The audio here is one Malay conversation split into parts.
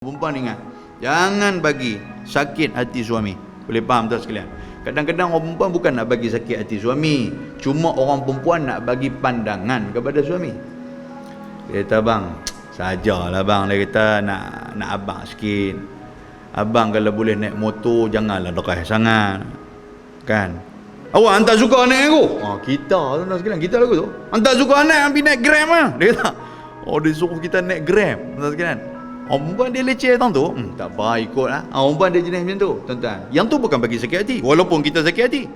Perempuan ingat, jangan bagi sakit hati suami. Boleh faham tak sekalian? Kadang-kadang orang perempuan bukan nak bagi sakit hati suami, cuma orang perempuan nak bagi pandangan kepada suami. Dia kata, bang, sajalah bang, dia kata nak abang sikit. Abang kalau boleh naik motor, janganlah derai sangat. Kan? Awak hantar suka naik aku? Kita tuan sekalian, kita lagu tu. Hantar suka naik, ambil naik Grab lah. Dia kata, dia suruh kita naik Grab, tuan sekalian. Orang perempuan dia leceh tuan tu, tak apa ikut lah. Orang perempuan dia jenis macam tu, tuan-tuan. Yang tu bukan bagi sakit hati, walaupun kita sakit hati.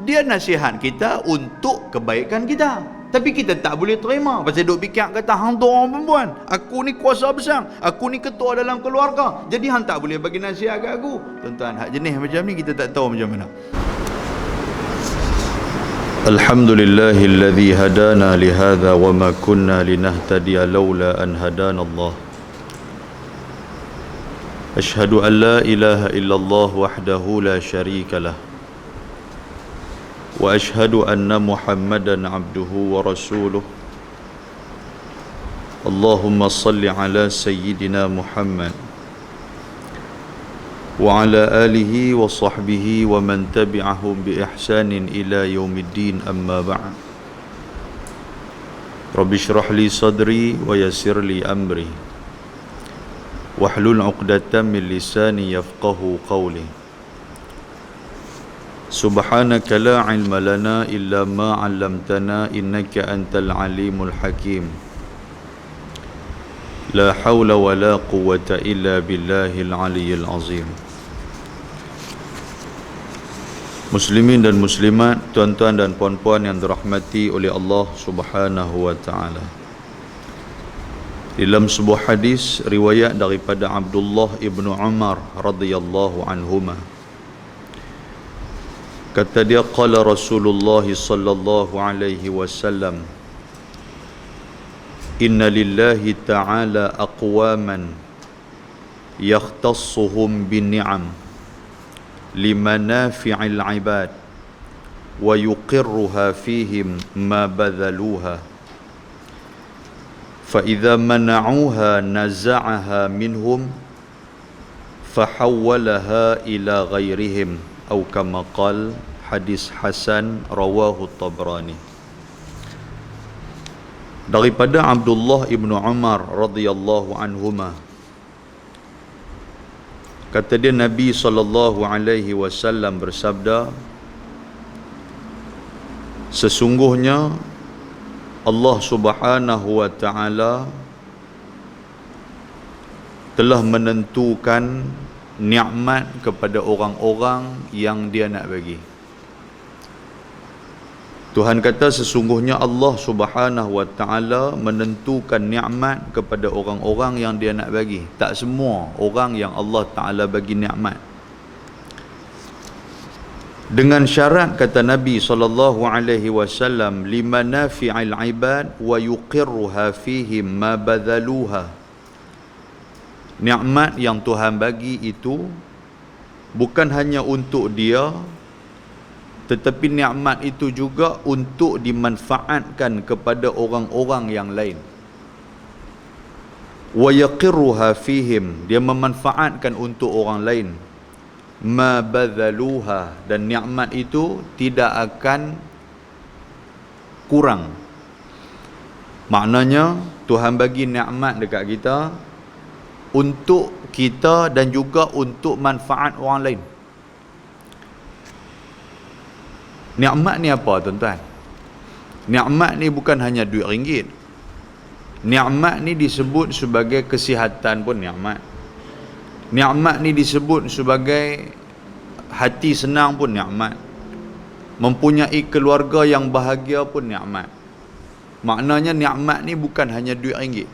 Dia nasihat kita untuk kebaikan kita. Tapi kita tak boleh terima. Pasal duk fikir kata, hang tu orang perempuan. Aku ni kuasa besar. Aku ni ketua dalam keluarga. Jadi hang tak boleh bagi nasihat kat aku. Tuan-tuan, hak jenis macam ni kita tak tahu macam mana. Alhamdulillahilladzi hadana lihadza wa ma kunna linahtadiya laula an hadana Allah. Ashhadu an la ilaha illallah wahdahu la syarika lah. Wa ashhadu anna Muhammadan abduhu wa rasuluh. Allahumma salli ala sayyidina Muhammad wa ala alihi wa sahbihi wa man tabi'ahum bi ihsanin ila yaumiddin, amma ba'd. Rabbi shrah li sadri wa yassir li amri wahlul 'uqdatam min lisani yafqahu qawli. Subhanaka la 'ilma lana illa ma 'allamtana innaka antal alimul hakim. La hawla wa la quwwata illa billahil aliyyil azim. Muslimin dan muslimat, tuan-tuan dan puan-puan yang dirahmati oleh Allah Subhanahu wa taala. Dalam sebuah hadis riwayat daripada Abdullah ibnu Umar radhiyallahu anhuma, kata dia, qala Rasulullah sallallahu alaihi wasallam, inna lillahi ta'ala aqwaman yakhtassuhum bin ni'am limanafi'il ibad wa yuqirruha fihim ma badhaluha فإذا منعوها نزعها منهم فحولها إلى غيرهم أو كما قال. Hadis Hasan rawahu Tabrani. Daripada Abdullah ibnu Umar radhiyallahu anhuma, kata dia, Nabi sallallahu alaihi wasallam bersabda, sesungguhnya Allah Subhanahu wa taala telah menentukan nikmat kepada orang-orang yang dia nak bagi. Tuhan kata sesungguhnya Allah Subhanahu wa taala menentukan nikmat kepada orang-orang yang dia nak bagi. Tak semua orang yang Allah Taala bagi nikmat. Dengan syarat, kata Nabi sallallahu alaihi wasallam, limanafi'il ibad wa yuqirruha fihim ma badhaluha. Nikmat yang Tuhan bagi itu bukan hanya untuk dia, tetapi nikmat itu juga untuk dimanfaatkan kepada orang-orang yang lain. Wa yaqirruha fihim, dia memanfaatkan untuk orang lain. Ma badhaluha, dan nikmat itu tidak akan kurang. Maknanya Tuhan bagi nikmat dekat kita untuk kita dan juga untuk manfaat orang lain. Nikmat ni apa, tuan-tuan? Nikmat ni bukan hanya duit ringgit. Nikmat ni disebut sebagai kesihatan pun nikmat. Nikmat ni disebut sebagai hati senang pun nikmat. Mempunyai keluarga yang bahagia pun nikmat. Maknanya nikmat ni bukan hanya duit ringgit.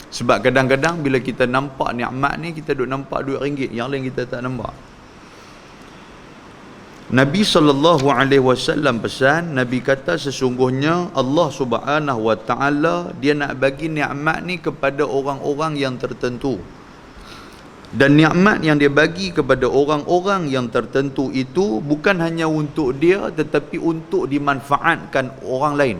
Sebab kadang-kadang bila kita nampak nikmat ni, kita duk nampak duit ringgit, yang lain kita tak nampak. Nabi sallallahu alaihi wasallam pesan, Nabi kata sesungguhnya Allah Subhanahu wa taala dia nak bagi nikmat ni kepada orang-orang yang tertentu. Dan nikmat yang dia bagi kepada orang-orang yang tertentu itu bukan hanya untuk dia, tetapi untuk dimanfaatkan orang lain.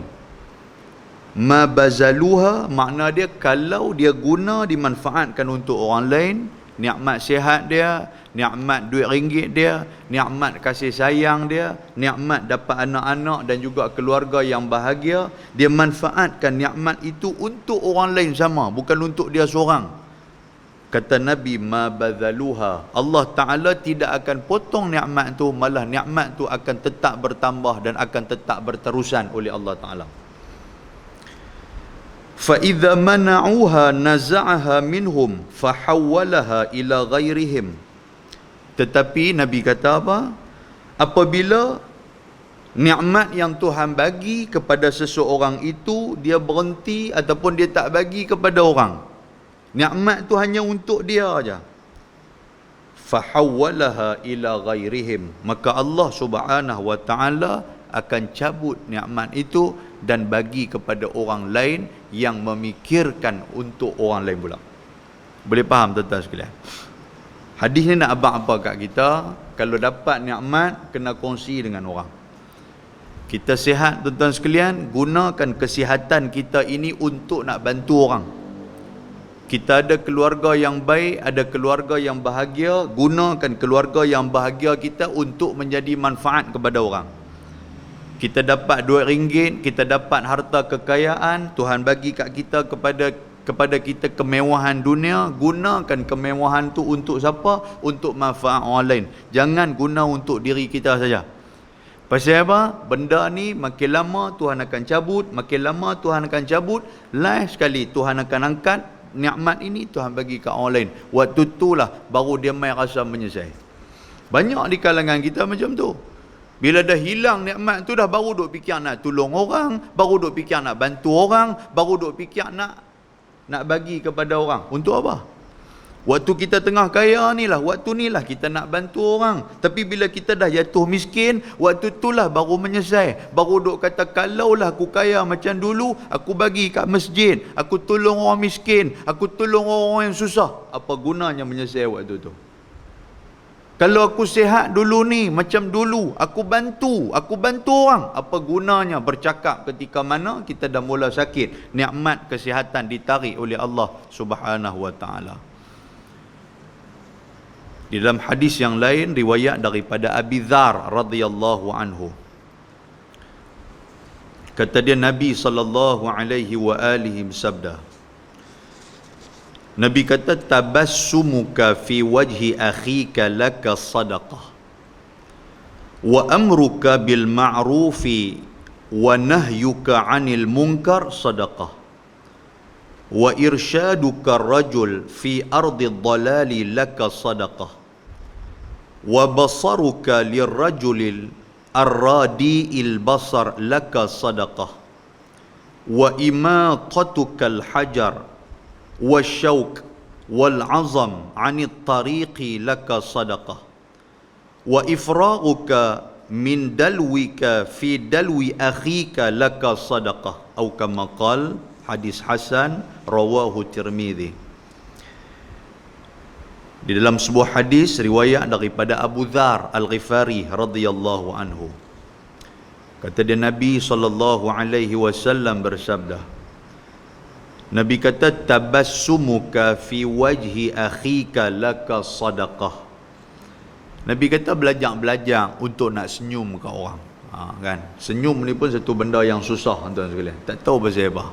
ma bazaluha, makna dia kalau dia guna dimanfaatkan untuk orang lain, nikmat sihat dia, nikmat duit ringgit dia, nikmat kasih sayang dia, nikmat dapat anak-anak dan juga keluarga yang bahagia, dia manfaatkan nikmat itu untuk orang lain sama, bukan untuk dia seorang. Kata Nabi, ma bazaluha, Allah Ta'ala tidak akan potong nikmat tu, malah nikmat tu akan tetap bertambah dan akan tetap berterusan oleh Allah Ta'ala. Fa idza mana'uha naza'aha minhum fahawwalaha ila ghairihim. Tetapi Nabi kata apa? Apabila nikmat yang Tuhan bagi kepada seseorang itu dia berhenti ataupun dia tak bagi kepada orang, nikmat tu hanya untuk dia aja, fahawwalaha ila ghairihim, maka Allah Subhanahu wa taala akan cabut nikmat itu dan bagi kepada orang lain yang memikirkan untuk orang lain pula. Boleh faham tuan-tuan sekalian? Hadis ni nak abang apa kat kita? Kalau dapat nikmat, kena kongsi dengan orang. Kita sihat tuan-tuan sekalian, gunakan kesihatan kita ini untuk nak bantu orang. Kita ada keluarga yang baik, ada keluarga yang bahagia, gunakan keluarga yang bahagia kita untuk menjadi manfaat kepada orang. Kita dapat duit ringgit, kita dapat harta kekayaan, Tuhan bagi kat kita kepada kita kemewahan dunia, gunakan kemewahan tu untuk siapa? Untuk manfaat orang lain. Jangan guna untuk diri kita saja. Pasal apa? Benda ni makin lama Tuhan akan cabut, makin lama Tuhan akan cabut, last sekali Tuhan akan angkat nikmat ini, Tuhan bagi kat orang lain. Waktu itulah baru dia mai rasa menyesal. Banyak di kalangan kita macam tu. Bila dah hilang nikmat tu dah baru duk fikir nak tolong orang, baru duk fikir nak bantu orang, baru duk fikir nak bagi kepada orang. Untuk apa? Waktu kita tengah kaya ni lah, waktu ni lah kita nak bantu orang. Tapi bila kita dah jatuh miskin, waktu itulah baru menyesal. Baru duk kata, kalaulah aku kaya macam dulu, aku bagi kat masjid, aku tolong orang miskin, aku tolong orang yang susah. Apa gunanya menyesal waktu tu? Kalau aku sihat dulu ni, macam dulu, aku bantu orang. Apa gunanya bercakap ketika mana kita dah mula sakit? Nikmat kesihatan ditarik oleh Allah Subhanahu wa ta'ala. Di dalam hadis yang lain, riwayat daripada Abi Dzar radhiyallahu anhu. Kata dia, Nabi sallallahu alaihi wa alihi bersabda, Nabi kata, tabassumuka fi wajhi akhika laka sadaqah wa amruka bil ma'rufi wa nahyuka 'anil munkar sadaqah wa irsyaduka rajul fi ardi dhalali laka sadaqah wa basaruka lirrajulil arradi'il basar laka sadaqah wa imaqatuka al-hajar والشوك والعظم عن الطريق لك صدقة وإفراغك من دلوك في دلو أخيك لك صدقة أو كما قال. Hadis Hasan, rawahu Tirmidzi. Di dalam sebuah hadis riwayat daripada Abu Dzar Al-Ghifari radhiyallahu anhu, kata dia, Nabi sallallahu alaihi wasallam bersabda, Nabi kata, tabassumuka fi wajhi akhika laka sadaqah. Nabi kata, belajar untuk nak senyum kat orang. Kan? Senyum ni pun satu benda yang susah tuan sekalian. Tak tahu pasal apa.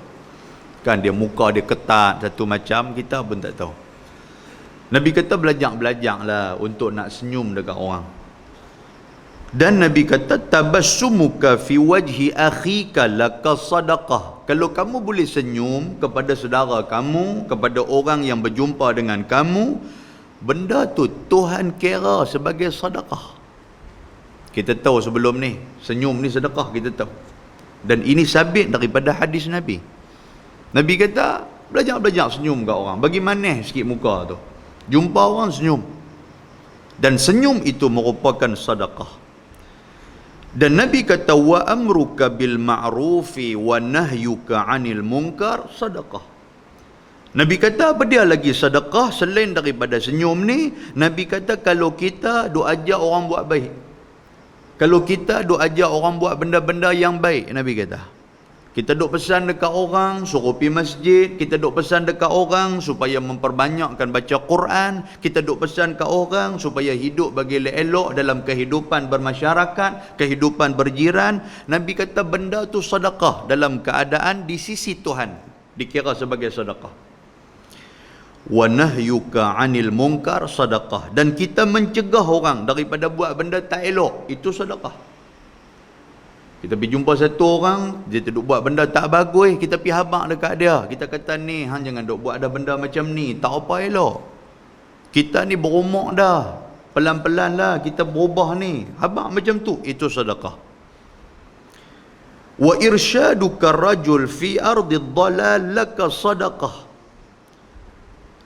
Kan dia muka dia ketat satu macam, kita pun tak tahu. Nabi kata, belajarlah untuk nak senyum dekat orang. Dan Nabi kata, tabassumuka fi wajhi akhika laka sadaqah. Kalau kamu boleh senyum kepada saudara kamu, kepada orang yang berjumpa dengan kamu, benda tu Tuhan kira sebagai sedekah. Kita tahu sebelum ni, senyum ni sedekah, kita tahu. Dan ini sabit daripada hadis Nabi. Nabi kata, belajar senyum kat orang. Bagi manis sikit muka tu. Jumpa orang senyum. Dan senyum itu merupakan sedekah. Dan Nabi kata, wa amruka bil ma'rufi wa nahyuka 'anil munkar sedekah. Nabi kata, apa dia lagi sedekah selain daripada senyum ni? Nabi kata, kalau kita duk ajak orang buat baik, kalau kita duk ajak orang buat benda-benda yang baik, Nabi kata, Kita duk pesan dekat orang suruh pergi masjid, kita duk pesan dekat orang supaya memperbanyakkan baca Quran, kita duk pesan ke orang supaya hidup bagi elok dalam kehidupan bermasyarakat, kehidupan berjiran. Nabi kata benda tu sedekah dalam keadaan di sisi Tuhan, dikira sebagai sedekah. Wa nahyuka 'anil munkar sedekah, dan kita mencegah orang daripada buat benda tak elok, itu sedekah. Kita pergi jumpa satu orang, dia duk buat benda tak bagus, kita pergi habaq dekat dia. Kita kata ni, hang jangan duk buat ada benda macam ni, tak apa elok. Kita ni berumur dah, pelan-pelan lah kita berubah ni. Habaq macam tu, itu sedekah. Wa irsyaduka rajul fi ardi dhalal laka sedekah.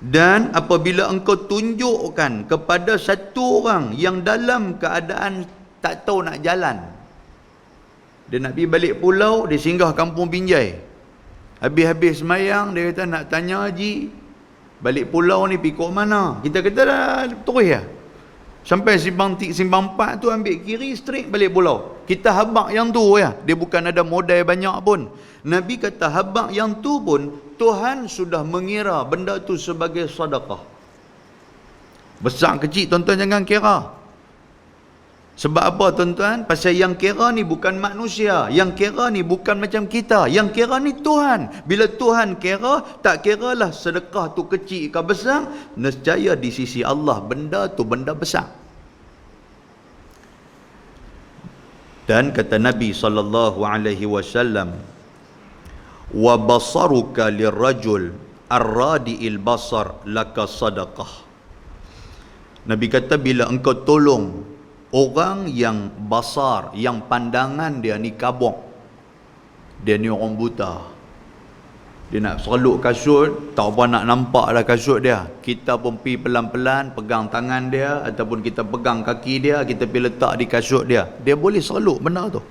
Dan apabila engkau tunjukkan kepada satu orang yang dalam keadaan tak tahu nak jalan, dia nak pergi balik pulau, dia singgah kampung Binjai. Habis-habis semayang, dia kata nak tanya Haji, balik pulau ni pergi ke mana? Kita kata dah terus ya. Sampai simpang 4 tu ambil kiri straight balik pulau. Kita habaq yang tu ya. Dia bukan ada modal banyak pun. Nabi kata habaq yang tu pun Tuhan sudah mengira benda tu sebagai sedekah. Besar kecil tuan-tuan jangan kira. Sebab apa tuan-tuan? Pasal yang kira ni bukan manusia, yang kira ni bukan macam kita, yang kira ni Tuhan. Bila Tuhan kira, tak kiralah sedekah tu kecil ke besar, nescaya di sisi Allah benda tu benda besar. Dan kata Nabi SAW, wa basaruka lirrajul arradi'il basar laka sadaqah. Nabi kata bila engkau tolong orang yang basar, yang pandangan dia ni kabok, dia ni orang buta, dia nak serluk kasut, tak apa nak nampak dah kasut dia, kita pun pergi pelan-pelan pegang tangan dia, ataupun kita pegang kaki dia, kita pergi letak di kasut dia, dia boleh serluk benda tu.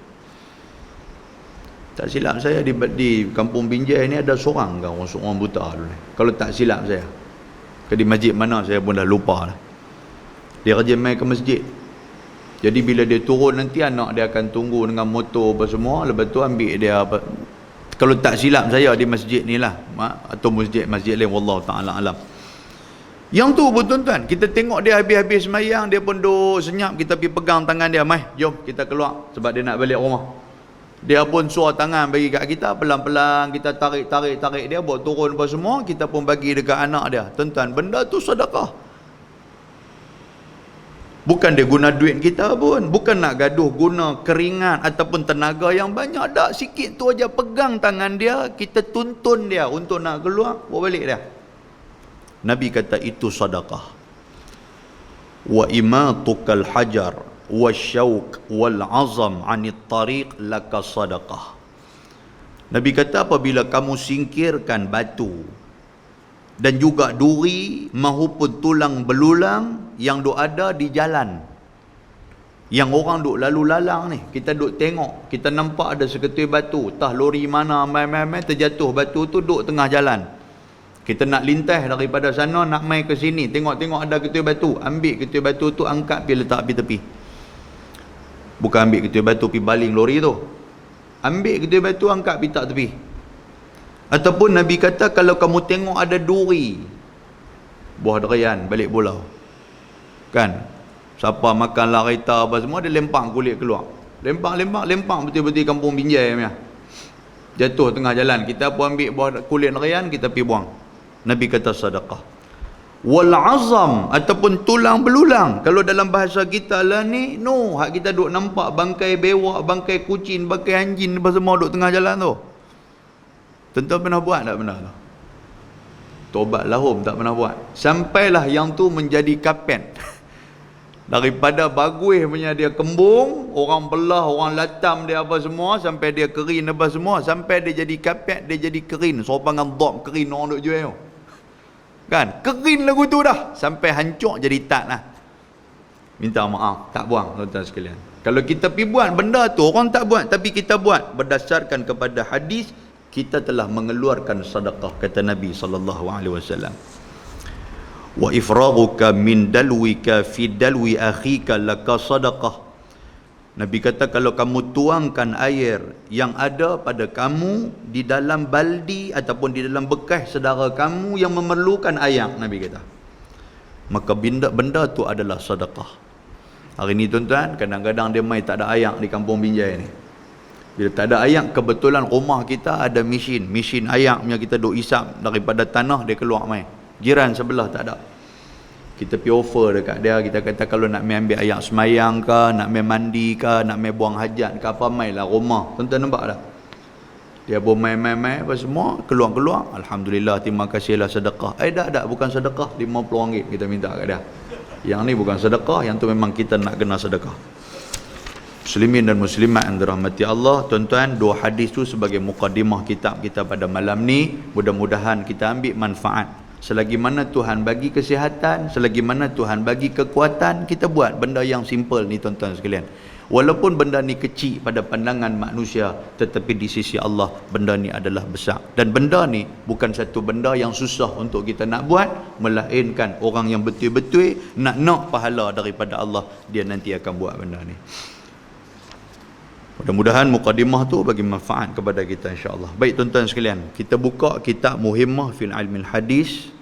Tak silap saya di kampung Binjai ni ada seorang orang buta dulu ni, kalau tak silap saya, di masjid mana saya pun dah lupa dah. Dia rajin main ke masjid. Jadi bila dia turun nanti anak dia akan tunggu dengan motor apa semua, lepas tu ambil dia apa. Kalau tak silap saya di masjid ni lah, atau masjid lain, wallahu taala alam. Yang tu pun tuan-tuan, kita tengok dia habis-habis semayang, dia pun duk senyap, kita pergi pegang tangan dia, mai jom kita keluar sebab dia nak balik rumah. Dia pun suar tangan bagi kat kita, pelan-pelan kita tarik dia buat turun apa semua, kita pun bagi dekat anak dia. Tuan-tuan, benda tu sedekah. Bukan dia guna duit kita pun, bukan nak gaduh guna keringat ataupun tenaga yang banyak, tak, sikit tu aja pegang tangan dia, kita tuntun dia untuk nak keluar, bawa balik dia. Nabi kata itu sedekah. Wa imatukal hajar wasyauq wal azam 'anit tariq laka sedekah. Nabi kata apabila kamu singkirkan batu dan juga duri mahupun tulang belulang yang duk ada di jalan, yang orang duk lalu lalang ni, kita duk tengok, kita nampak ada seketui batu, tah lori mana mai terjatuh batu tu duk tengah jalan, kita nak lintas daripada sana nak mai ke sini, tengok-tengok ada ketui batu, ambil ketui batu tu, angkat pergi letak pergi tepi. Bukan ambil ketui batu pergi baling lori tu, ambil ketui batu angkat pergi tak tepi. Ataupun Nabi kata kalau kamu tengok ada duri, buah durian balik pulau, kan, siapa makan larita apa semua, dia lempang kulit keluar, lempang betul-betul kampung Binjai punya, jatuh tengah jalan, kita pun ambil buah kulit durian, kita pergi buang. Nabi kata sedekah. Wal azam ataupun tulang belulang, kalau dalam bahasa kita lah ni, no, hak kita duk nampak bangkai bewak, bangkai kucing, bangkai anjing apa semua duk tengah jalan tu. Tentu pernah buat tak pernah tu? Tobat lahum tak pernah buat. Sampailah yang tu menjadi kapet. Daripada bagus punya dia kembung, orang belah, orang latam dia apa semua, sampai dia kerin apa semua, sampai dia jadi kapet, dia jadi kerin. Sopangan dop kerin orang duk jual tu. Kan? Kerin lagu tu dah. Sampai hancur jadi tak lah. Minta maaf, tak buang tuan-tuan sekalian. Kalau kita pergi buat benda tu, orang tak buat, tapi kita buat berdasarkan kepada hadis, kita telah mengeluarkan sedekah, kata Nabi SAW. Wa ifraghuka min dalwika fi dalwi akhika laka sedekah. Nabi kata kalau kamu tuangkan air yang ada pada kamu di dalam baldi ataupun di dalam bekas saudara kamu yang memerlukan air, Nabi kata, maka benda tu adalah sedekah. Hari ni tuan-tuan, kadang-kadang dia mai tak ada air di kampung Binjai ni. Bila tak ada air, kebetulan rumah kita ada mesin air punya, kita duk isap daripada tanah, dia keluar mai. Jiran sebelah tak ada. Kita pergi offer dekat dia, kita kata kalau nak main ambil air semayang ke, nak main mandi ke, nak main buang hajat ke apa, mailah rumah. Tuan-tuan nampak tak? Dia pun main apa semua, keluar. Alhamdulillah, terima kasihlah sedekah. Tak, bukan sedekah, RM50 kita minta kat dia. Yang ni bukan sedekah, yang tu memang kita nak kena sedekah. Muslimin dan muslimat yang dirahmati Allah, tuan-tuan, dua hadis tu sebagai mukadimah kitab kita pada malam ni. Mudah-mudahan kita ambil manfaat. Selagi mana Tuhan bagi kesihatan, selagi mana Tuhan bagi kekuatan, kita buat benda yang simple ni tuan-tuan sekalian. Walaupun benda ni kecil pada pandangan manusia, tetapi di sisi Allah benda ni adalah besar. Dan benda ni bukan satu benda yang susah untuk kita nak buat, melainkan orang yang betul-betul nak pahala daripada Allah, dia nanti akan buat benda ni. Mudah-mudahan mukadimah tu bagi manfaat kepada kita insya-Allah. Baik tuan-tuan sekalian, kita buka kitab Muhimmah fil Ilmil Hadis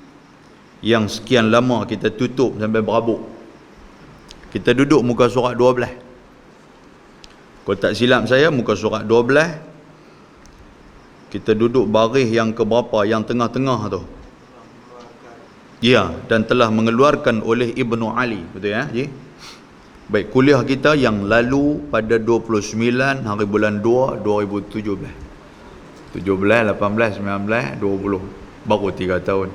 yang sekian lama kita tutup sampai berabuk. Kita duduk muka surat 12. Kalau tak silap saya muka surat 12. Kita duduk baris yang ke berapa? Yang tengah-tengah tu. Ya, dan telah mengeluarkan oleh Ibnu Ali, betul ya? Ji? Baik, kuliah kita yang lalu pada 29 hari bulan 2 2017. 17, 18, 19, 20. Baru 3 tahun.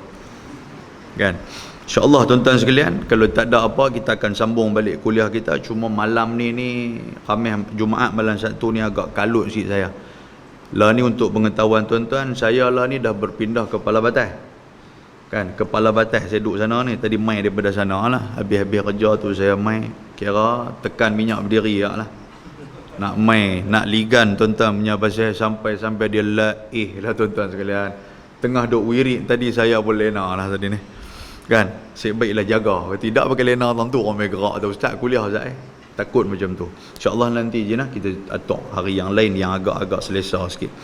Kan? InsyaAllah tuan-tuan sekalian, kalau tak ada apa kita akan sambung balik kuliah kita. Cuma malam ni Khamis Jumaat malam Sabtu ni agak kalut sikit saya. Lah ni untuk pengetahuan tuan-tuan, saya lah ni dah berpindah ke Kepala Batas. Kan, Kepala Batas saya duduk sana ni, tadi mai daripada sana lah. Habis-habis kerja tu saya mai, kira tekan minyak berdiri lah. Nak mai, nak ligan tuan-tuan punya pasal sampai dia lah tuan-tuan sekalian. Tengah duk wirid tadi saya pun lena lah tadi ni. Kan, sebaiklah jaga. Tidak pakai lena tentu orang main gerak tu. Ustaz kuliah Ustaz takut macam tu. InsyaAllah nanti je lah kita atok hari yang lain yang agak-agak selesa sikit.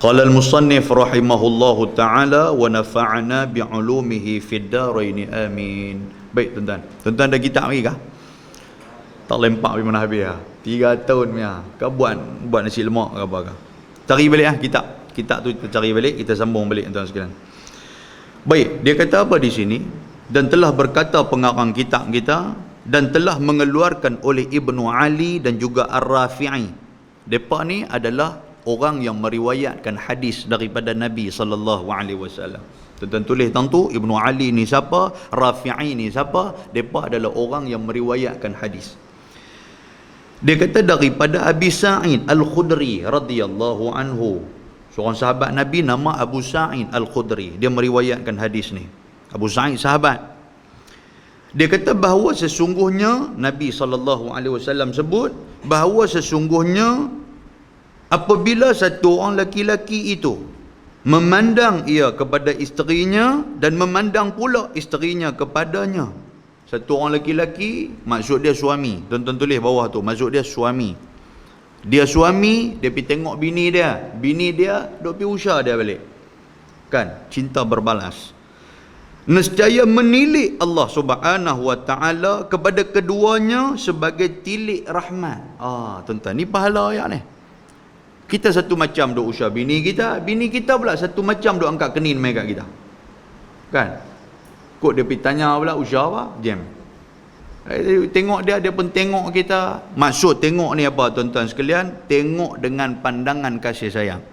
Qala al-musannif rahimahullahu ta'ala wa nafa'ana bi'ulumihi fid darain amin. Baik tuan-tuan. Tuan-tuan ada kitab lagi kah? Tak lempak pergi mana habis lah. 3 tahun punya. Kau buat nasi lemak ke apa kah? Cari balik lah kitab. Kitab tu kita cari balik, kita sambung balik tuan-tuan sekalian. Baik, dia kata apa di sini? Dan telah berkata pengarang kitab kita, dan telah mengeluarkan oleh Ibnu Ali dan juga Ar-Rafi'i. Depa ni adalah orang yang meriwayatkan hadis daripada Nabi SAW. Tuan-tuan tulis tentu Ibnu Ali ni siapa, Rafi'i ni siapa. Depa adalah orang yang meriwayatkan hadis. Dia kata daripada Abi Sa'id Al-Khudri radhiyallahu anhu, seorang sahabat Nabi nama Abu Sa'id Al-Khudri. Dia meriwayatkan hadis ni. Abu Sa'id sahabat. Dia kata bahawa sesungguhnya Nabi SAW sebut bahawa sesungguhnya apabila satu orang laki-laki itu memandang ia kepada isterinya dan memandang pula isterinya kepadanya. Satu orang laki-laki, maksud dia suami. Tuan-tuan tulis bawah tu, maksud dia suami. Dia suami, dia pergi tengok bini dia. Bini dia duk pergi usah dia balik. Kan? Cinta berbalas. Nescaya menilik Allah Subhanahu wa taala kepada keduanya sebagai tilik rahmat. Tuan-tuan, ni pahala ayat ni. Kita satu macam duk usah bini kita pula satu macam duk angkat kenin mai kat kita. Kan? Kok dia pergi tanya pula usah apa? Jam. Tengok dia pun tengok kita. Maksud tengok ni apa tuan-tuan sekalian? Tengok dengan pandangan kasih sayang.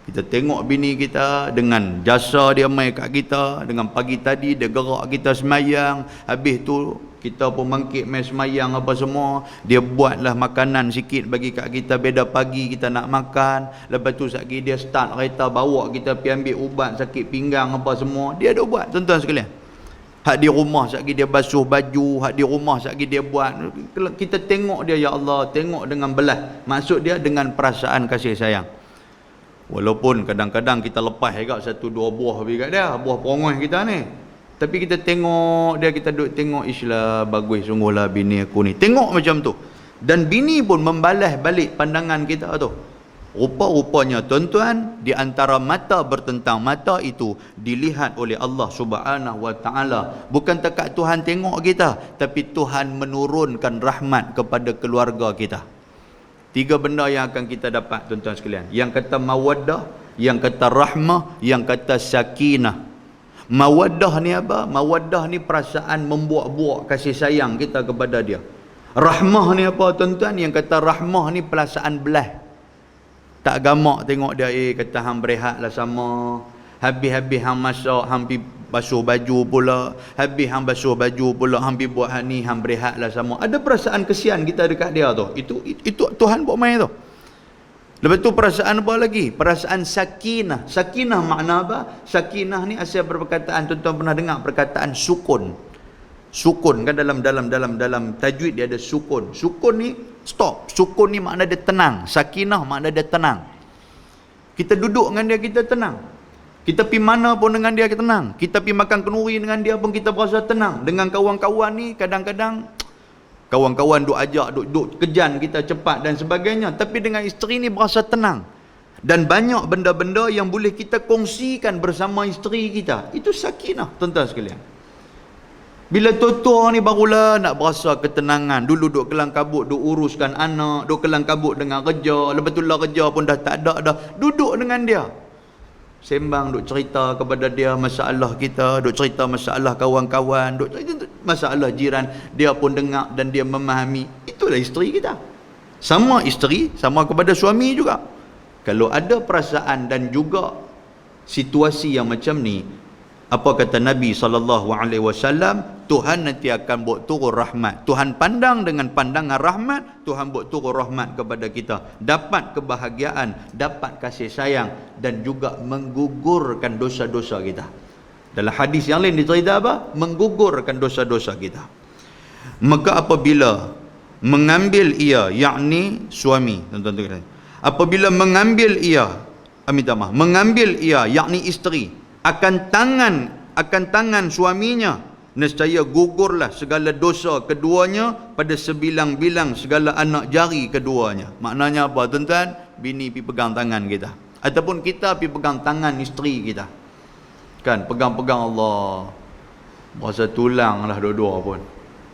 Kita tengok bini kita dengan jasa dia mai kat kita, dengan pagi tadi dia gerak kita semayang, habis tu kita pun bangkit mai semayang apa semua, dia buatlah makanan sikit bagi kat kita, beda pagi kita nak makan, lepas tu sekali dia start kereta bawa kita pergi ambil ubat sakit pinggang apa semua, dia ada buat tuan-tuan sekalian. Hak di rumah sekali dia basuh baju, hak di rumah sekali dia buat. Kita tengok dia, ya Allah, tengok dengan belah. Maksud dia dengan perasaan kasih sayang. Walaupun kadang-kadang kita lepas juga 1-2 buah bagi kat dia, buah perongos kita ni. Tapi kita tengok dia, kita duduk tengok, islah bagus sungguhlah bini aku ni. Tengok macam tu. Dan bini pun membalas balik pandangan kita tu. Rupa-rupanya tuan-tuan, di antara mata bertentang mata itu dilihat oleh Allah Subhanahu wa taala. Bukan takat Tuhan tengok kita, tapi Tuhan menurunkan rahmat kepada keluarga kita. 3 benda yang akan kita dapat tuan-tuan sekalian. Yang kata mawaddah, yang kata rahmah, yang kata sakinah. Mawaddah ni apa? Mawaddah ni perasaan membuak-buak kasih sayang kita kepada dia. Rahmah ni apa tuan-tuan? Yang kata rahmah ni perasaan belah. Tak gamak tengok dia, kata hang berehat lah sama. Habis-habis hang masak, hang pergi basuh baju pula. Habis hang basuh baju pula, hang pergi buat hak ni, hang berehat lah sama. Ada perasaan kesian kita dekat dia tu. Itu Tuhan buat main tu. Lepas tu perasaan apa lagi? Perasaan sakinah. Sakinah makna apa? Sakinah ni asal perkataan, tuan-tuan pernah dengar perkataan sukun. Sukun kan dalam tajwid dia ada sukun. Sukun ni stop. Sukun ni makna dia tenang. Sakinah makna dia tenang. Kita duduk dengan dia, kita tenang. Kita pergi mana pun dengan dia, kita tenang. Kita pergi makan kenduri dengan dia pun kita berasa tenang. Dengan kawan-kawan ni kadang-kadang kawan-kawan duk ajak, duk kejan kita cepat dan sebagainya. Tapi dengan isteri ni berasa tenang. Dan banyak benda-benda yang boleh kita kongsikan bersama isteri kita. Itu sakinah tuan-tuan sekalian. Bila tua-tua ni barulah nak berasa ketenangan. Dulu duk kelang kabut, duk uruskan anak, duk kelang kabut dengan kerja. Lepas tu lah kerja pun dah tak ada dah. Duduk dengan dia. Sembang, duk cerita kepada dia masalah kita, duk cerita masalah kawan-kawan, duk cerita masalah jiran. Dia pun dengar dan dia memahami. Itulah isteri kita. Sama isteri, sama kepada suami juga. Kalau ada perasaan dan juga situasi yang macam ni, apa kata Nabi SAW? Tuhan nanti akan buat turun rahmat. Tuhan pandang dengan pandangan rahmat, Tuhan buat turun rahmat kepada kita. Dapat kebahagiaan, dapat kasih sayang dan juga menggugurkan dosa-dosa kita. Dalam hadis yang lain dicerita apa? Menggugurkan dosa-dosa kita. Maka apabila mengambil ia, yakni suami, tuan-tuan, apabila mengambil ia, mengambil ia, yakni isteri, akan tangan suaminya, nescaya gugurlah segala dosa keduanya pada sebilang-bilang segala anak jari keduanya. Maknanya apa tuan-tuan? Bini pergi pegang tangan kita, ataupun kita pergi pegang tangan isteri kita, kan, pegang-pegang Allah, berasa tulang lah dua-dua pun.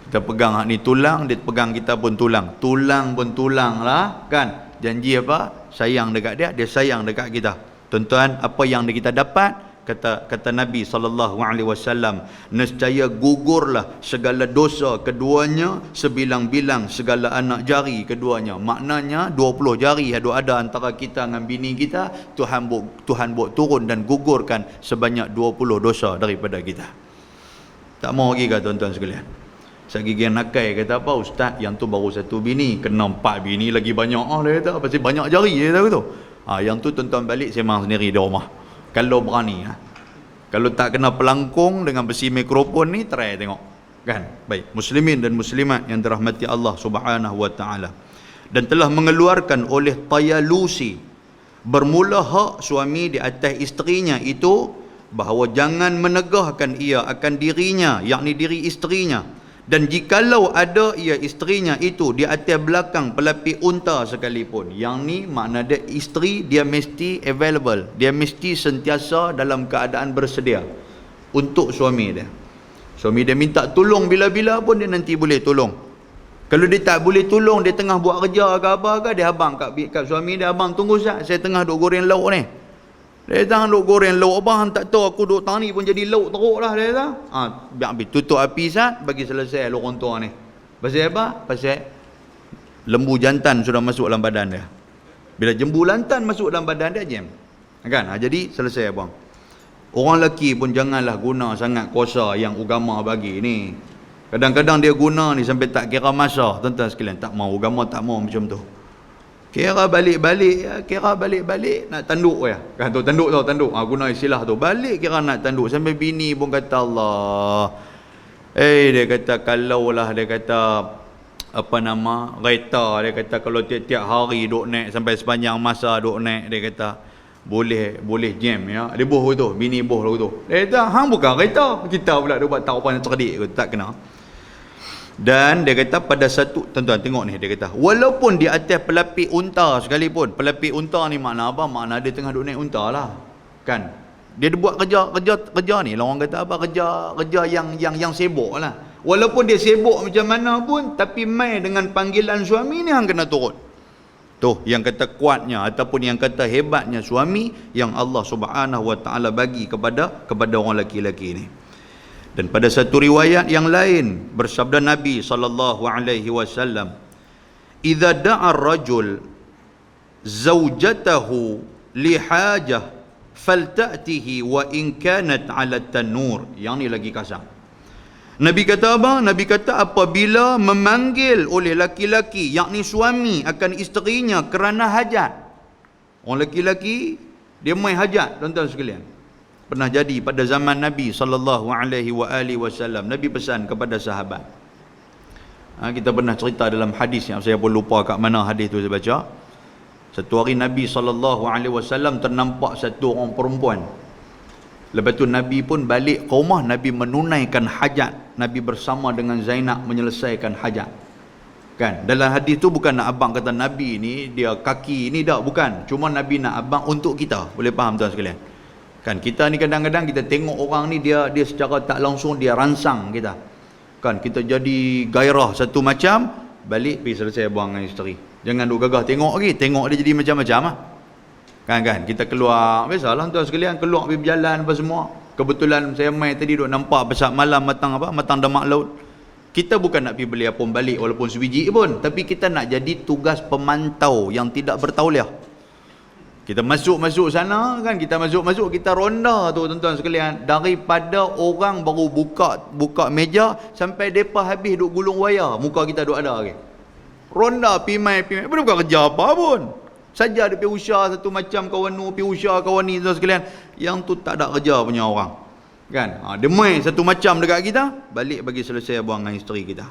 Kita pegang hak ni tulang, dia pegang kita pun tulang. Tulang pun tulang lah, kan. Janji apa? Sayang dekat dia, dia sayang dekat kita. Tuan-tuan, apa yang kita dapat? Kata Nabi SAW, nescaya gugurlah segala dosa keduanya sebilang-bilang segala anak jari keduanya. Maknanya 20 jari ada antara kita dengan bini kita, Tuhan buat turun dan gugurkan sebanyak 20 dosa daripada kita. Tak mau lagi kata tuan-tuan sekalian. Sagi yang nakai kata apa? Ustaz, yang tu baru 1 bini, kena 4 bini lagi banyak dia kata. Pasal banyak jari dia kata tu. Yang tu tuan-tuan balik sembang sendiri di rumah. Kalau berani. Kalau tak kena pelangkung dengan besi mikrofon ni, try tengok. Kan? Baik, muslimin dan muslimat yang dirahmati Allah Subhanahu wa taala. Dan telah mengeluarkan oleh Tayalusi, bermula hak suami di atas isterinya itu, bahawa jangan menegahkan ia akan dirinya, yakni diri isterinya. Dan jikalau ada ia isterinya itu di atas belakang pelapis unta sekalipun, yang ni makna dia isteri, dia mesti available, dia mesti sentiasa dalam keadaan bersedia untuk suami dia. Suami dia minta tolong bila-bila pun dia nanti boleh tolong. Kalau dia tak boleh tolong, dia tengah buat kerja ke apa ke, dia abang kat suami dia, abang tunggu Ustaz, saya tengah duk goreng lauk ni. Dia datang duk goreng lauk, abang tak tahu aku duk tani pun jadi lauk teruk lah, dia datang. Biar habis tutup api Ustaz, bagi selesai lorong tua ni. Pasal apa? Pasal lembu jantan sudah masuk dalam badan dia. Bila jembu lantan masuk dalam badan dia, jam. Kan? Jadi selesai abang. Orang lelaki pun janganlah guna sangat kuasa yang agama bagi ni. Kadang-kadang dia guna ni sampai tak kira masa, tuan-tuan sekalian. Tak mau, agama tak mau macam tu. Kira balik-balik nak tanduk ya. Kan tu tanduk. Guna istilah tu. Balik kira nak tanduk sampai bini pun kata Allah. Dia kata kalaulah dia kata kereta, dia kata kalau tiap-tiap hari duk naik sampai sepanjang masa duk naik, dia kata boleh jam ya. Dia boh tu, bini boh tu. Dia kata hang bukan kereta, kita pula duk buat taruhan cerdik, tak kena. Dan dia kata pada satu, tuan-tuan tengok ni, dia kata walaupun di atas pelapik unta sekalipun. Pelapik unta ni makna apa? Makna dia tengah duduk naik unta lah, kan? Dia buat kerja ni lah orang kata apa, kerja yang sibuk lah. Walaupun dia sibuk macam mana pun, tapi mai dengan panggilan suami ni hang kena turut. Tu yang kata kuatnya ataupun yang kata hebatnya suami yang Allah Subhanahu Wa Taala bagi kepada orang lelaki-lelaki ni. Dan pada satu riwayat yang lain bersabda Nabi sallallahu alaihi wasallam, "Idza da'a ar-rajul zaujatahu li hajah falta'tihi wa in kanat 'ala at-tanur." Yang ni lagi kasar. Nabi kata apa? Nabi kata apabila memanggil oleh laki-laki, yakni suami, akan isterinya kerana hajat. Orang laki-laki dia mai hajat, tuan-tuan sekalian. Pernah jadi pada zaman Nabi sallallahu alaihi wasallam. Nabi pesan kepada sahabat. Kita pernah cerita dalam hadis yang saya pun lupa kat mana hadis tu saya baca. Satu hari Nabi sallallahu alaihi wasallam ternampak satu orang perempuan. Lepas tu Nabi pun balik ke rumah, Nabi menunaikan hajat. Nabi bersama dengan Zainab menyelesaikan hajat. Kan? Dalam hadis tu bukan nak abang kata Nabi ni dia kaki ni tak, bukan. Cuma Nabi nak abang untuk kita. Boleh faham tuan sekalian? Kan kita ni kadang-kadang kita tengok orang ni dia secara tak langsung dia rangsang kita. Kan kita jadi gairah satu macam, balik pergi selesai buang dengan isteri. Jangan duk gagah tengok lagi, tengok dia jadi macam-macam ah. Kan kita keluar, biasalah tuan sekalian, keluar pergi berjalan apa semua. Kebetulan saya mai tadi duk nampak pasal malam matang demak laut. Kita bukan nak pergi beli apa balik walaupun sebiji pun, tapi kita nak jadi tugas pemantau yang tidak bertauliah. Kita masuk sana kan, kita masuk kita ronda tu tuan-tuan sekalian, daripada orang baru buka meja sampai depa habis duk gulung wayar, muka kita duk ada lagi. Ronda pimai bukan kerja apa pun. Saja dia pergi usaha satu macam kawan nu, pergi usaha kawan ni tuan sekalian, yang tu tak ada kerja punya orang. Kan? Dia main satu macam dekat kita, balik bagi selesai buang dengan isteri kita.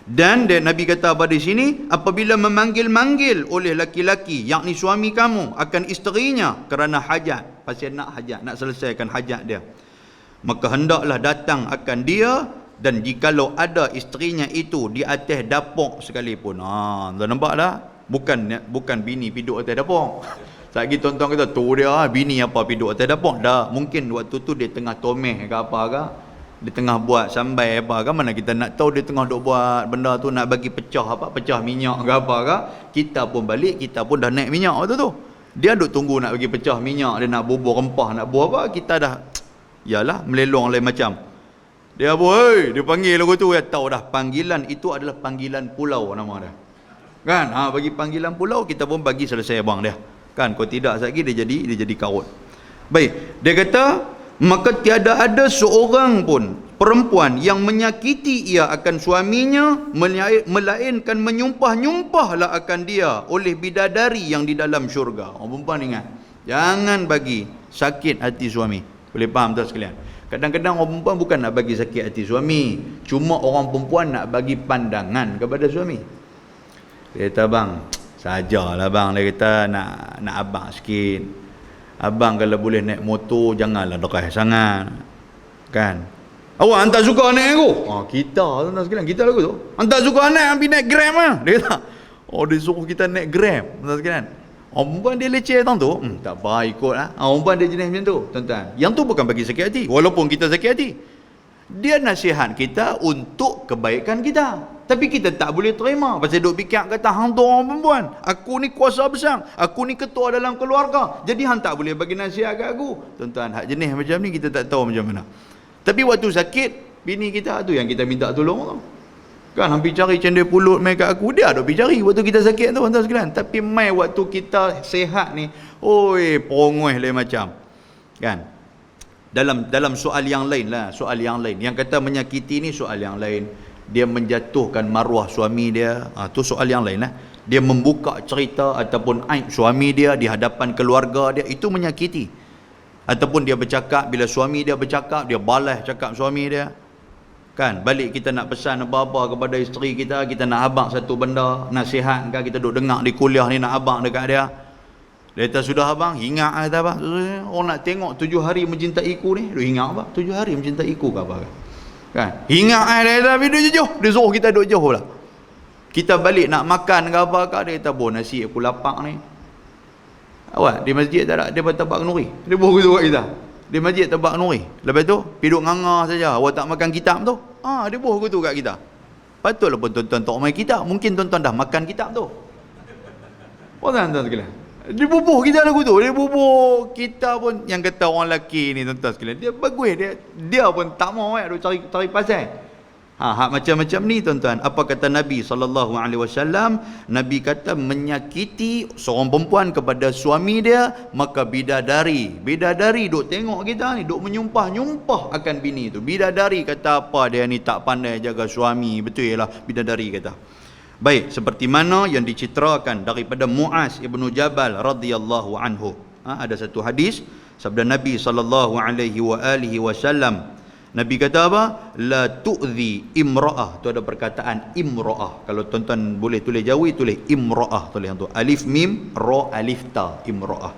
Dan Nabi kata pada sini, apabila memanggil-manggil oleh laki-laki, yakni suami kamu, akan isterinya kerana hajat, pasal nak hajat, nak selesaikan hajat dia, maka hendaklah datang akan dia, dan jikalau ada isterinya itu di atas dapur sekalipun. Dah nampak dah? Bukan bini piduk atas dapur. Lagi tuan-tuan kata, tu dia bini apa piduk atas dapur. Dah, mungkin waktu tu dia tengah tomeh ke apa ke, dia tengah buat sambai apa ke, mana kita nak tahu dia tengah duk buat benda tu nak bagi pecah minyak ke apa ke. Kita pun balik, kita pun dah naik minyak waktu tu. Dia duk tunggu nak bagi pecah minyak, dia nak bubur rempah, nak buat apa, kita dah yalah melelong lain macam. Dia dia panggil lagu tu, ya tahu dah panggilan itu adalah panggilan pulau nama dia. Kan? Bagi panggilan pulau, kita pun bagi selesai bang dia. Kan? Kalau tidak lagi dia jadi karut. Baik, dia kata maka tiada ada seorang pun perempuan yang menyakiti ia akan suaminya, melainkan menyumpah-nyumpahlah akan dia oleh bidadari yang di dalam syurga. Orang perempuan ingat, jangan bagi sakit hati suami. Boleh faham tak sekalian? Kadang-kadang orang perempuan bukan nak bagi sakit hati suami, cuma orang perempuan nak bagi pandangan kepada suami. Dia kata, bang, sajalah bang, dia kata nak abang sikit. Abang kalau boleh naik motor, janganlah dekat sangat. Kan? Awak hantar suka naik aku? Kita tuan-tuan sekalian, kita lagu tu. Hantar suka naik, ambil naik Grab lah. Dia kata, dia suruh kita naik Grab. Tuan-tuan sekalian. Orang perempuan dia leceh tang tu, tak apa ikut lah. Orang perempuan dia jenis macam tu, tuan-tuan. Yang tu bukan bagi sakit hati, walaupun kita sakit hati. Dia nasihat kita untuk kebaikan kita. Tapi kita tak boleh terima. Pasal duk fikir kata, hang tu orang perempuan, aku ni kuasa besar, aku ni ketua dalam keluarga, jadi hang tak boleh bagi nasihat kat aku. Tuan-tuan, hak jenis macam ni kita tak tahu macam mana. Tapi waktu sakit, bini kita tu yang kita minta tolong tu. Kan hampir cari cendol pulut mai kat aku, dia duk pergi cari waktu kita sakit tu tuan-tuan sekalian. Tapi mai waktu kita sihat ni, perongoi lain macam. Kan? Dalam soal yang lain lah, soal yang lain. Yang kata menyakiti ni soal yang lain. Dia menjatuhkan maruah suami dia, tu soal yang lain lah. Dia membuka cerita ataupun aib suami dia di hadapan keluarga dia, itu menyakiti. Ataupun dia bercakap, bila suami dia bercakap, dia balas cakap suami dia. Kan, balik kita nak pesan apa-apa kepada isteri kita, kita nak abang satu benda, nasihat kan, kita duk dengar di kuliah ni nak abang dekat dia. Dia kata, sudah abang, ingat kata abang, orang nak tengok 7 hari mencintaiku ni, duk ingat abang, 7 hari mencintaiku ke apa? Kan? Ingat dia tapi dia jauh. Dia suruh kita duduk jauh lah. Kita balik nak makan ke apa ke, dia kata, "Boh, nasi aku lapar ni." Awak di masjid tak ada, dia tabak nuri. Dia bawa gitu kat kita. Di masjid tabak nuri. Lepas tu piduk nganga saja. Awak tak makan kitab tu. Dia bawa gitu kat kita. Patutlah pun tuan-tuan tak main kitab. Mungkin tuan-tuan dah makan kitab tu. Tuan-tuan sekalian. Dia bubuh kita lagu tu. Dia bubuh kita pun, yang kata orang lelaki ni tuan-tuan sekalian, dia bagus, dia pun tak mau duk cari pasal. Hak macam-macam ni tuan-tuan. Apa kata Nabi SAW? Nabi kata menyakiti seorang perempuan kepada suami dia, maka bidadari duk tengok kita ni, duk menyumpah-nyumpah akan bini tu. Bidadari kata apa dia ni tak pandai jaga suami. Betul lah bidadari kata. Baik, seperti mana yang dicitrakan daripada Muaz ibnu Jabal radhiyallahu anhu. Ada satu hadis sabda Nabi SAW. Nabi kata apa? La tu'zi imra'ah. Tu ada perkataan imra'ah. Kalau tuan-tuan boleh tulis Jawi, tulis imra'ah. Tulis yang tu. Alif mim ra alif ta, imra'ah.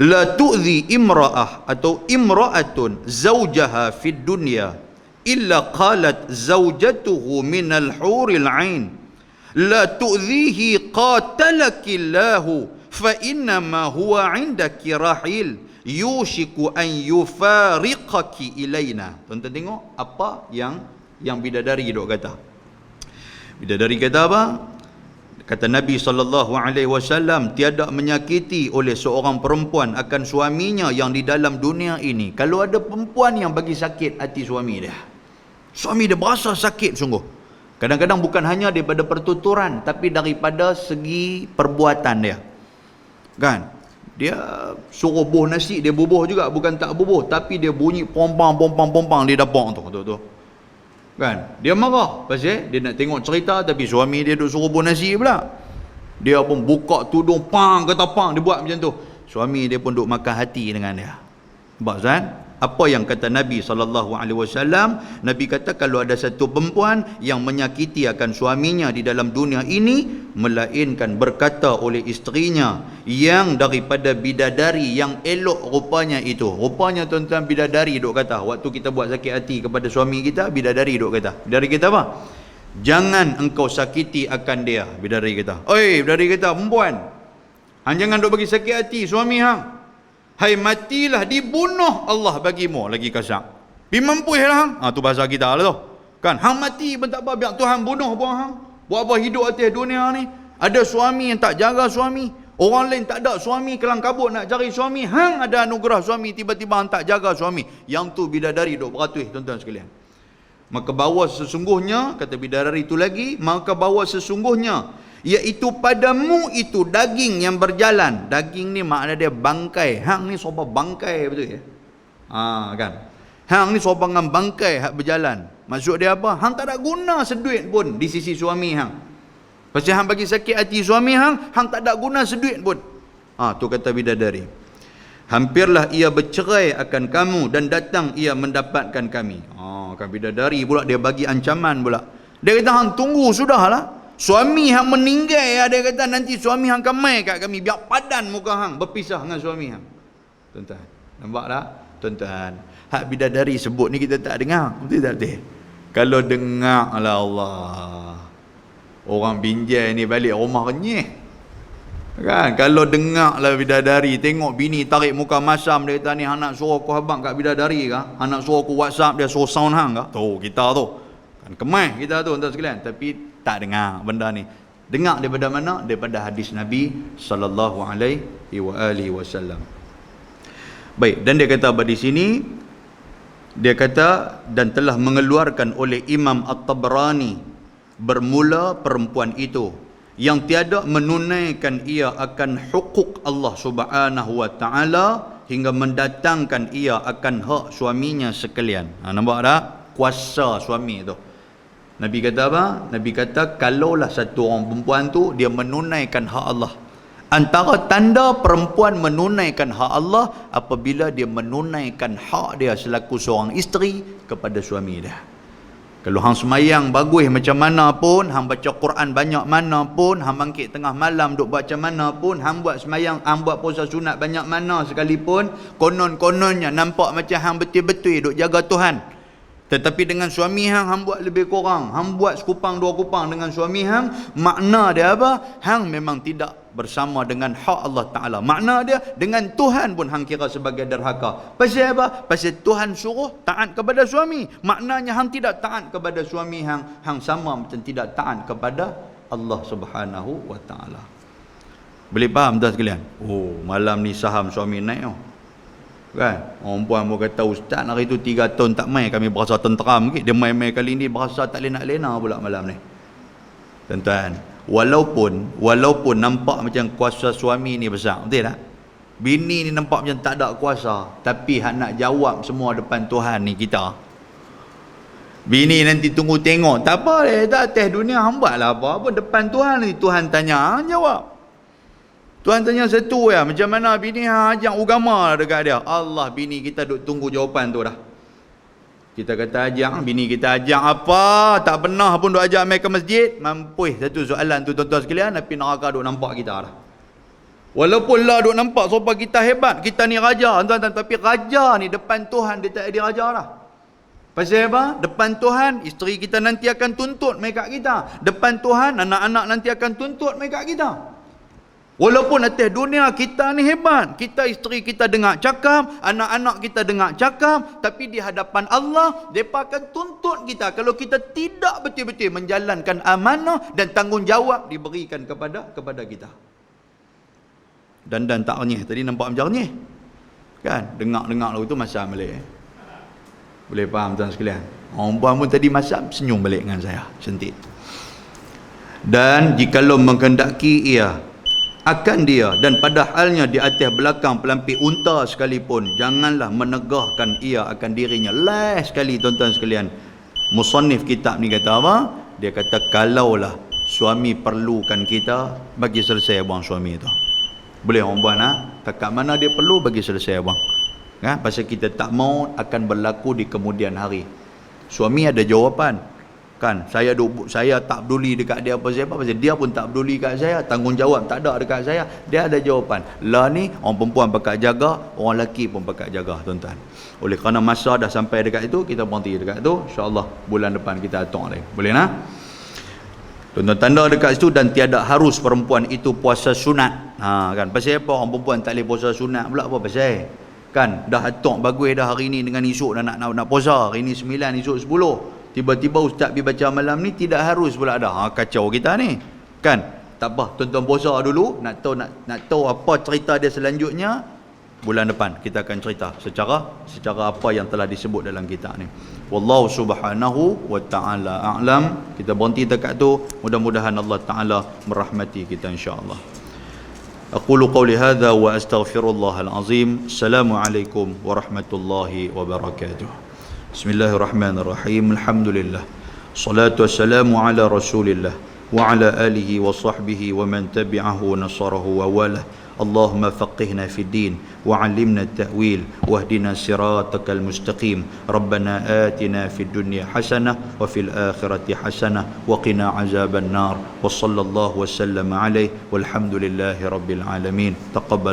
La tu'zi imra'ah atau imra'atun zawjaha fid dunya illa qalat zawjatuhu minal huril 'ain. La tu'zihi qatalakillahu fa innama huwa 'indaki rahil yushiku an yufariqaki ilaina. Tuan-tuan tengok apa yang bidadari dok kata. Bidadari kata apa? Kata Nabi SAW, tiada menyakiti oleh seorang perempuan akan suaminya yang di dalam dunia ini. Kalau ada perempuan yang bagi sakit hati suami dia, suami dia berasa sakit sungguh. Kadang-kadang bukan hanya daripada pertuturan, tapi daripada segi perbuatan dia. Kan? Dia suruh bubuh nasi, dia bubuh juga, bukan tak bubuh, tapi dia bunyi pompang di dapur tu. Kan? Dia marah pasal dia nak tengok cerita, tapi suami dia duk suruh bubuh nasi pula. Dia pun buka tudung, kata dia buat macam tu. Suami dia pun duk makan hati dengan dia. Sebab Zan, apa yang kata Nabi SAW? Nabi kata kalau ada satu perempuan yang menyakiti akan suaminya di dalam dunia ini, melainkan berkata oleh isterinya yang daripada bidadari yang elok rupanya itu. Rupanya tuan-tuan bidadari duk kata, waktu kita buat sakit hati kepada suami kita, bidadari duk kata. Bidadari kata apa? Jangan engkau sakiti akan dia. Bidadari kata, oi, bidadari kata, perempuan, hang jangan duk bagi sakit hati suami hang. Hai, matilah dibunuh Allah bagimu. Lagi kasar. Pimampuih lah hang. Tu bahasa kita lah tu. Kan? Hang mati pun tak apa. Biar Tuhan bunuh pun hang. Buat apa hidup atas dunia ni? Ada suami yang tak jaga suami. Orang lain tak ada suami, kelang kabut nak cari suami. Hang ada anugerah suami, tiba-tiba hang tak jaga suami. Yang tu bidadari duk beratus, tuan-tuan sekalian. Maka bahawa sesungguhnya, kata bidadari itu lagi, maka bahawa sesungguhnya, iaitu padamu itu daging yang berjalan. Daging ni makna dia bangkai. Hang ni sopa bangkai, betul ya? Kan? Hang ni sopa dengan bangkai hak berjalan. Maksud dia apa? Hang tak ada guna seduit pun di sisi suami hang. Pasal hang bagi sakit hati suami hang, hang tak ada guna seduit pun. Tu kata bidadari. Hampirlah ia bercerai akan kamu dan datang ia mendapatkan kami. Kan bidadari pula dia bagi ancaman pula. Dia kata hang tunggu sudahlah. Suami hang meninggal, dia kata nanti suami hang kemai kat kami, biar padan muka hang berpisah dengan suami hang. Tuan-tuan, nampak tak? Tuan-tuan, hak bidadari sebut ni kita tak dengar, betul tak betul? Kalau dengar lah Allah, orang binjai ni balik rumah renyih. Kan? Kalau dengar lah bidadari, tengok bini tarik muka masam, dia kata ni hang nak suruh aku habang kat bidadari ke? Hang nak suruh aku WhatsApp dia, suruh sound hang ke? Tu kita tu. Kan kemai kita tu tuan sekalian, tapi tak dengar benda ni. Dengar daripada mana? Daripada hadis Nabi sallallahu alaihi wasallam. Baik, dan dia kata di sini, dia kata dan telah mengeluarkan oleh Imam At-Tabrani, bermula perempuan itu yang tiada menunaikan ia akan hukuk Allah Subhanahu wa taala hingga mendatangkan ia akan hak suaminya sekalian. Nampak tak? Kuasa suami tu. Nabi kata apa? Nabi kata kalaulah satu orang perempuan tu dia menunaikan hak Allah. Antara tanda perempuan menunaikan hak Allah apabila dia menunaikan hak dia selaku seorang isteri kepada suami dia. Kalau hang semayang bagus macam mana pun, hang baca Quran banyak mana pun, hang bangkit tengah malam duk baca mana pun, hang buat semayang, hang buat puasa sunat banyak mana sekalipun, konon-kononnya nampak macam hang betul-betul duk jaga Tuhan. Tetapi dengan suami hang buat lebih kurang, hang buat sekupang dua kupang dengan suami hang, makna dia apa? Hang memang tidak bersama dengan hak Allah Ta'ala. Makna dia dengan Tuhan pun hang kira sebagai derhaka. Pasal apa? Pasal Tuhan suruh taat kepada suami. Maknanya hang tidak taat kepada suami hang, hang sama macam tidak taat kepada Allah Subhanahu wa Ta'ala. Boleh faham tuan sekalian? Oh, malam ni saham suami naik oh. Kan? Orang puan pun kata, ustaz hari tu 3 tahun tak main kami berasa tenteram sikit. Dia main-main kali ni berasa tak lena-lena pula malam ni. Tuan-tuan, walaupun nampak macam kuasa suami ni besar, betul tak? Bini ni nampak macam tak ada kuasa, tapi hak nak jawab semua depan Tuhan ni kita. Bini nanti tunggu tengok, tak apa tak atas dunia hang buatlah apa pun depan Tuhan ni, Tuhan tanya hang jawab. Tuhan tanya satu ya, macam mana bini hang ajak agama dekat dia. Allah, bini kita duk tunggu jawapan tu dah. Kita kata ajak, bini kita ajak apa? Tak pernah pun duk ajak mai ke masjid. Mampus satu soalan tu tuan-tuan sekalian, tapi neraka duk nampak kita dah. Walaupun lah duk nampak supaya kita hebat, kita ni raja tuan-tuan, tapi raja ni depan Tuhan dia tak ada raja dah. Pasal apa? Depan Tuhan isteri kita nanti akan tuntut mai kat kita. Depan Tuhan anak-anak nanti akan tuntut mai kat kita. Walaupun atas dunia kita ni hebat, kita isteri kita dengar cakap, anak-anak kita dengar cakap, tapi di hadapan Allah mereka akan tuntut kita kalau kita tidak betul-betul menjalankan amanah dan tanggungjawab diberikan kepada kita. Dan tak renyah, tadi nampak macam renyah. Kan? Dengar-dengar lagu tu masak balik. Boleh faham tuan sekalian? Orang puan pun tadi masak senyum balik dengan saya, cantik. Dan jikalau menghendaki ia akan dia, dan pada halnya di atas belakang pelampi unta sekalipun, janganlah menegahkan ia akan dirinya. Last sekali tuan-tuan sekalian, musannif kitab ni kata apa? Dia kata kalaulah suami perlukan kita, bagi selesai abang suami tu. Boleh orang buat takat mana dia perlu, bagi selesai abang. Pasal kita tak mau akan berlaku di kemudian hari. Suami ada jawapan. Kan, saya tak peduli dekat dia apa siapa, pasal dia pun tak peduli kat saya, tanggungjawab tak ada dekat saya, dia ada jawapan. Lah ni orang perempuan pakat jaga, orang lelaki pun pakat jaga tuan-tuan. Oleh kerana masa dah sampai dekat itu, kita berhenti dekat itu, insya-Allah bulan depan kita atok lagi. Boleh tuan-tuan, tanda dekat situ, dan tiada harus perempuan itu puasa sunat. Kan, pasal apa orang perempuan tak boleh puasa sunat pula, apa pasal? Kan, dah atok bagus dah hari ni dengan esok dah nak puasa, hari ni 9, esok 10. Tiba-tiba ustaz pergi baca malam ni tidak harus pula dah. Kacau kita ni. Kan? Tak apa, tuan-tuan puasa dulu, nak tahu apa cerita dia selanjutnya, bulan depan kita akan cerita secara apa yang telah disebut dalam kitab ni. Wallahu subhanahu wa ta'ala a'lam. Kita berhenti dekat tu. Mudah-mudahan Allah Ta'ala merahmati kita insya-Allah. Aqulu qawli hadha wa astaghfirullahal azim. Assalamualaikum warahmatullahi wabarakatuh. Bismillahirrahmanirrahim. Alhamdulillah. Salatu wassalamu ala Rasulillah wa ala alihi wa sahbihi wa man tabi'ahu nasarahu wa walah. Allahumma faqihna fid din wa 'allimna at-ta'wil wahdina siratakal mustaqim. Rabbana atina fid dunya hasanah wa fil akhirati hasanah wa qina 'adzaban nar. Wa sallallahu wa sallama alaihi walhamdulillahi rabbil alamin. Taqabbal